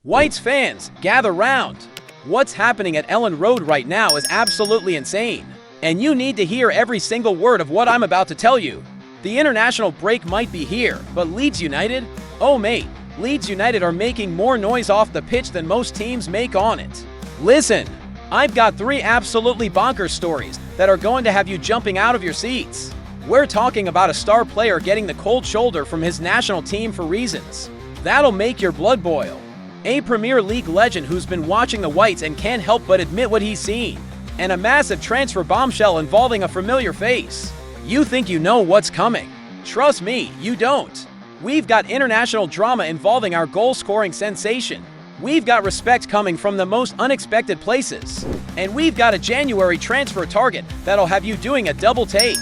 Whites fans, gather round. What's happening at Elland Road right now is absolutely insane, and you need to hear every single word of what I'm about to tell you. The international break might be here, but Leeds United? Oh mate, Leeds United are making more noise off the pitch than most teams make on it. Listen, I've got 3 absolutely bonkers stories that are going to have you jumping out of your seats. We're talking about a star player getting the cold shoulder from his national team for reasons that'll make your blood boil. A Premier League legend who's been watching the Whites and can't help but admit what he's seen. And a massive transfer bombshell involving a familiar face. You think you know what's coming. Trust me, you don't. We've got international drama involving our goal-scoring sensation. We've got respect coming from the most unexpected places. And we've got a January transfer target that'll have you doing a double take.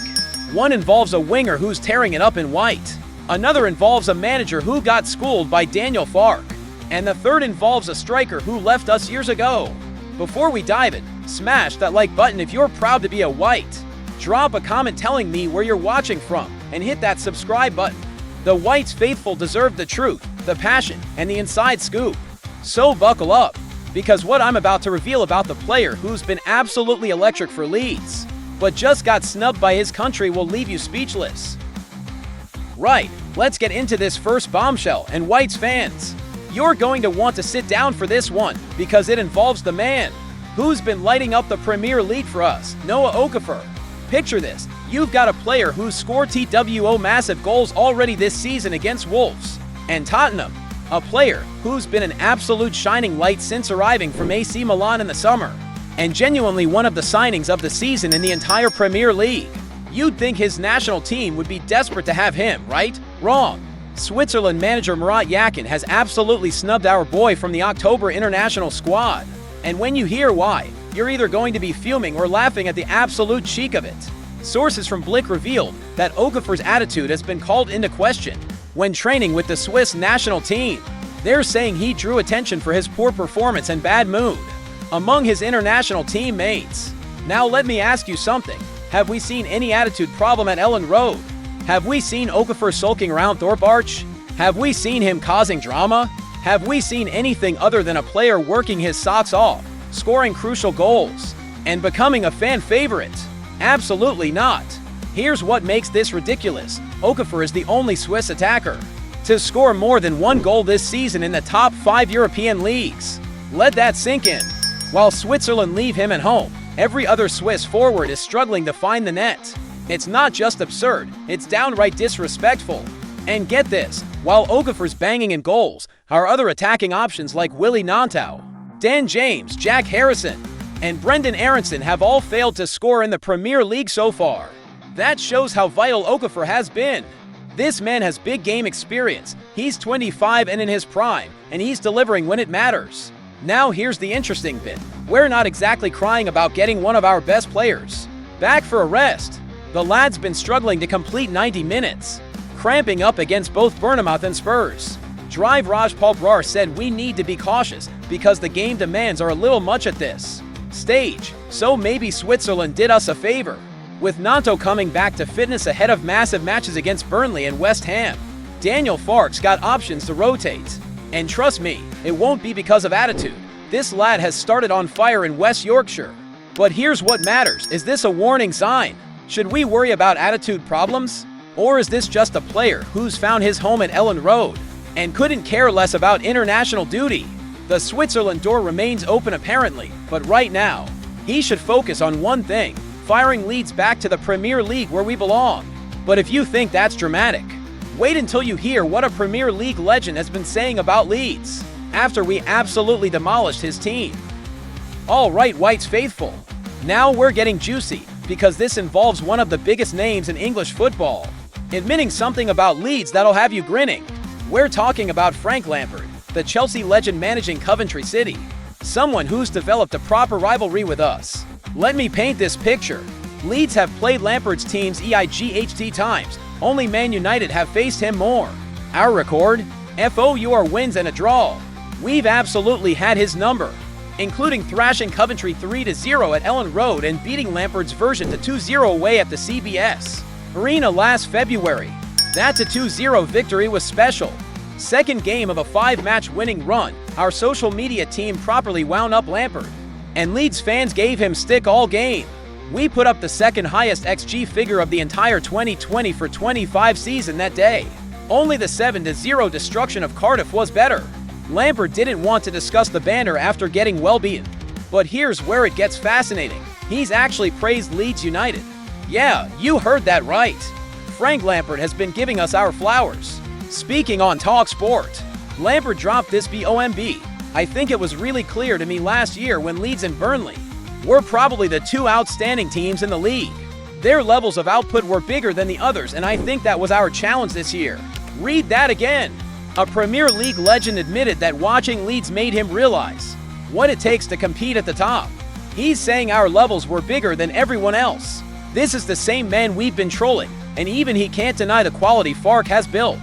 One involves a winger who's tearing it up in white. Another involves a manager who got schooled by Daniel Farke. And the third involves a striker who left us years ago. Before we dive in, smash that like button if you're proud to be a White. Drop a comment telling me where you're watching from, and hit that subscribe button. The Whites faithful deserve the truth, the passion, and the inside scoop. So buckle up, because what I'm about to reveal about the player who's been absolutely electric for Leeds, but just got snubbed by his country will leave you speechless. Right, let's get into this first bombshell, and Whites fans, you're going to want to sit down for this one, because it involves the man who's been lighting up the Premier League for us, Noah Okafor. Picture this, you've got a player who's scored TWO massive goals already this season against Wolves and Tottenham, a player who's been an absolute shining light since arriving from AC Milan in the summer, and genuinely one of the signings of the season in the entire Premier League. You'd think his national team would be desperate to have him, right? Wrong. Switzerland manager Murat Yakin has absolutely snubbed our boy from the October international squad. And when you hear why, you're either going to be fuming or laughing at the absolute cheek of it. Sources from Blick revealed that Okafor's attitude has been called into question when training with the Swiss national team. They're saying he drew attention for his poor performance and bad mood among his international teammates. Now let me ask you something. Have we seen any attitude problem at Elland Road? Have we seen Okafor sulking around Thorpe Arch? Have we seen him causing drama? Have we seen anything other than a player working his socks off, scoring crucial goals, and becoming a fan favorite? Absolutely not. Here's what makes this ridiculous. Okafor is the only Swiss attacker to score more than 1 goal this season in the top 5 European leagues. Let that sink in. While Switzerland leave him at home, every other Swiss forward is struggling to find the net. It's not just absurd, it's downright disrespectful. And get this, while Okafor's banging in goals, our other attacking options like Willy Gnonto, Dan James, Jack Harrison, and Brendan Aronson have all failed to score in the Premier League so far. That shows how vital Okafor has been. This man has big game experience, he's 25 and in his prime, and he's delivering when it matters. Now here's the interesting bit. We're not exactly crying about getting one of our best players back for a rest. The lad's been struggling to complete 90 minutes, cramping up against both Bournemouth and Spurs. Drive Rajpal Brar said we need to be cautious because the game demands are a little much at this stage, so maybe Switzerland did us a favor. With Gnonto coming back to fitness ahead of massive matches against Burnley and West Ham, Daniel Farke's got options to rotate. And trust me, it won't be because of attitude. This lad has started on fire in West Yorkshire. But here's what matters, is this a warning sign? Should we worry about attitude problems? Or is this just a player who's found his home at Elland Road and couldn't care less about international duty? The Switzerland door remains open apparently, but right now, he should focus on one thing, firing Leeds back to the Premier League where we belong. But if you think that's dramatic, wait until you hear what a Premier League legend has been saying about Leeds after we absolutely demolished his team. All right, Whites faithful, now we're getting juicy, because this involves one of the biggest names in English football, admitting something about Leeds that'll have you grinning. We're talking about Frank Lampard, the Chelsea legend managing Coventry City, someone who's developed a proper rivalry with us. Let me paint this picture. Leeds have played Lampard's teams EIGHT times, only Man United have faced him more. Our record? FOUR wins and a draw. We've absolutely had his number, including thrashing Coventry 3-0 at Elland Road and beating Lampard's version to 2-0 away at the CBS Arena last February. That 2-0 victory was special. Second game of a 5-match winning run Our social media team properly wound up Lampard, and Leeds fans gave him stick all game. We put up the second highest XG figure of the entire 2020-25 season that day. Only the 7-0 destruction of Cardiff was better. Lampard didn't want to discuss the banner after getting well beaten. But here's where it gets fascinating. He's actually praised Leeds United. Yeah, you heard that right. Frank Lampard has been giving us our flowers. Speaking on TalkSport, Lampard dropped this BOMB. I think it was really clear to me last year when Leeds and Burnley were probably the two outstanding teams in the league. Their levels of output were bigger than the others, and I think that was our challenge this year. Read that again. A Premier League legend admitted that watching Leeds made him realize what it takes to compete at the top. He's saying our levels were bigger than everyone else. This is the same man we've been trolling, and even he can't deny the quality Farke has built.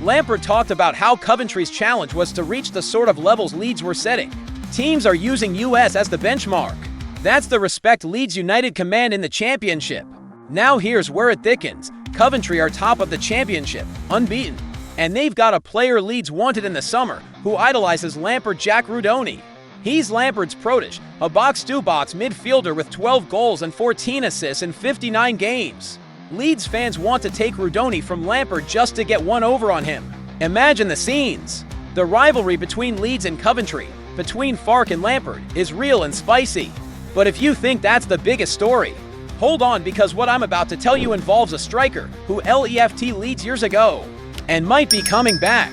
Lampard talked about how Coventry's challenge was to reach the sort of levels Leeds were setting. Teams are using US as the benchmark. That's the respect Leeds United command in the Championship. Now here's where it thickens. Coventry are top of the Championship, unbeaten. And they've got a player Leeds wanted in the summer who idolizes Lampard, Jack Rudoni. He's Lampard's protege, a box-to-box midfielder with 12 goals and 14 assists in 59 games. Leeds fans want to take Rudoni from Lampard just to get one over on him. Imagine the scenes. The rivalry between Leeds and Coventry, between Farke and Lampard, is real and spicy. But if you think that's the biggest story, hold on, because what I'm about to tell you involves a striker who left Leeds years ago and might be coming back.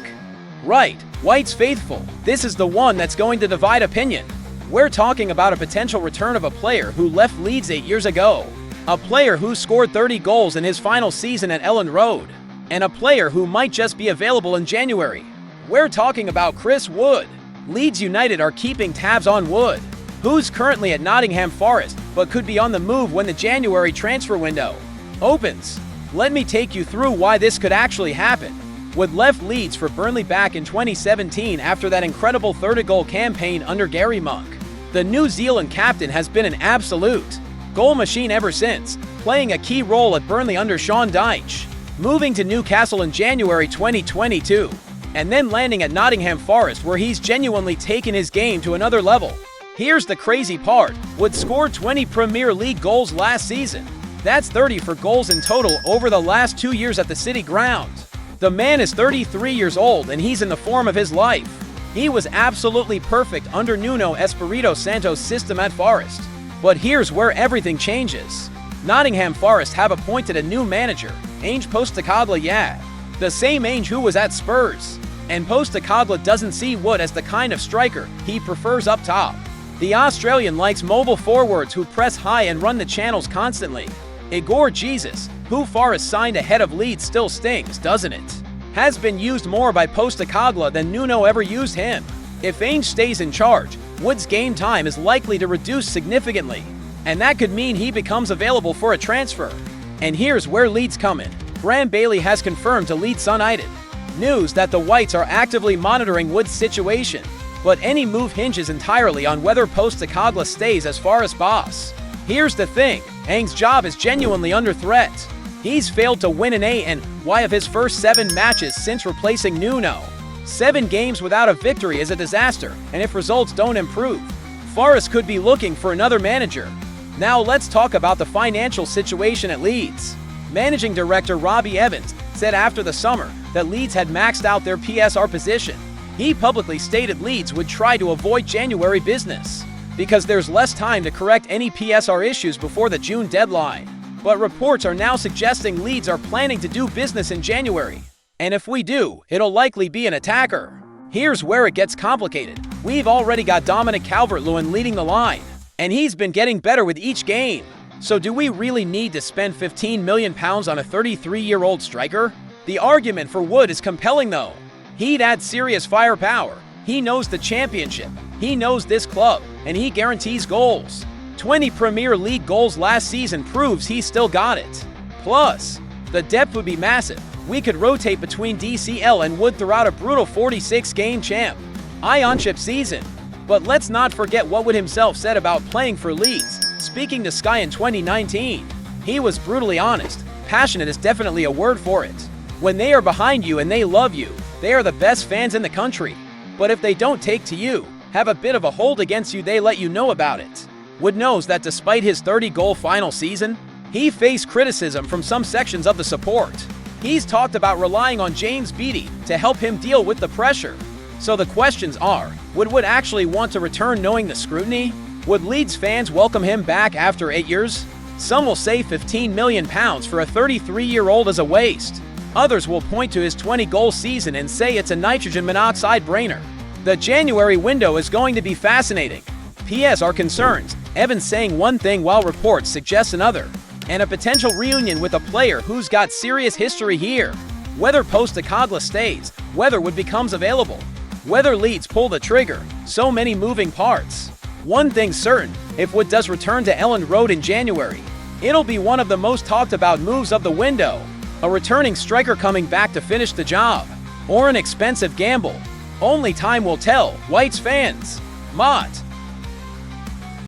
Right, White's faithful. This is the one that's going to divide opinion. We're talking about a potential return of a player who left Leeds 8 years ago. A player who scored 30 goals in his final season at Elland Road. And a player who might just be available in January. We're talking about Chris Wood. Leeds United are keeping tabs on Wood, who's currently at Nottingham Forest, but could be on the move when the January transfer window opens. Let me take you through why this could actually happen. Wood left Leeds for Burnley back in 2017 after that incredible 30-goal campaign under Gary Monk. The New Zealand captain has been an absolute goal machine ever since, playing a key role at Burnley under Sean Dyche, moving to Newcastle in January 2022, and then landing at Nottingham Forest, where he's genuinely taken his game to another level. Here's the crazy part. Wood scored 20 Premier League goals last season. That's 30 for goals in total over the last 2 years at the City Ground. The man is 33 years old and he's in the form of his life. He was absolutely perfect under Nuno Espirito Santo's system at Forest. But here's where everything changes. Nottingham Forest have appointed a new manager, Ange Postecoglou, the same Ange who was at Spurs. And Postecoglou doesn't see Wood as the kind of striker he prefers up top. The Australian likes mobile forwards who press high and run the channels constantly. Igor Jesus, who Forest signed ahead of Leeds, still stings, doesn't it? Has been used more by Postecoglou than Nuno ever used him. If Ainge stays in charge, Wood's game time is likely to reduce significantly, and that could mean he becomes available for a transfer. And here's where Leeds come in. Graham Bailey has confirmed to Leeds United news that the Whites are actively monitoring Wood's situation, but any move hinges entirely on whether Postecoglou stays as Forest boss. Here's the thing, Ange's job is genuinely under threat. He's failed to win an A&Y of his first 7 matches since replacing Nuno. 7 games without a victory is a disaster, and if results don't improve, Forest could be looking for another manager. Now let's talk about the financial situation at Leeds. Managing director Robbie Evans said after the summer that Leeds had maxed out their PSR position. He publicly stated Leeds would try to avoid January business because there's less time to correct any PSR issues before the June deadline. But reports are now suggesting Leeds are planning to do business in January. And if we do, it'll likely be an attacker. Here's where it gets complicated. We've already got Dominic Calvert-Lewin leading the line, and he's been getting better with each game. So do we really need to spend £15 million on a 33-year-old striker? The argument for Wood is compelling though. He'd add serious firepower. He knows the Championship, he knows this club, and he guarantees goals. 20 Premier League goals last season proves he's still got it. Plus, the depth would be massive. We could rotate between DCL and Wood throughout a brutal 46-game championship season. But let's not forget what Wood himself said about playing for Leeds. Speaking to Sky in 2019, he was brutally honest. Passionate is definitely a word for it. When they are behind you and they love you, they are the best fans in the country. But if they don't take to you, have a bit of a hold against you, they let you know about it. Wood knows that despite his 30-goal final season, he faced criticism from some sections of the support. He's talked about relying on James Beattie to help him deal with the pressure. So the questions are, would Wood actually want to return knowing the scrutiny? Would Leeds fans welcome him back after 8 years? Some will say £15 million for a 33-year-old is a waste. Others will point to his 20-goal season and say it's a nitrogen monoxide brainer. The January window is going to be fascinating. PS are concerned, Evans saying one thing while reports suggest another, and a potential reunion with a player who's got serious history here. Whether Postecoglou stays, whether Wood becomes available, whether Leeds pull the trigger, so many moving parts. One thing's certain, if Wood does return to Elland Road in January, it'll be one of the most talked about moves of the window. A returning striker coming back to finish the job, or an expensive gamble. Only time will tell, Whites fans. Mott.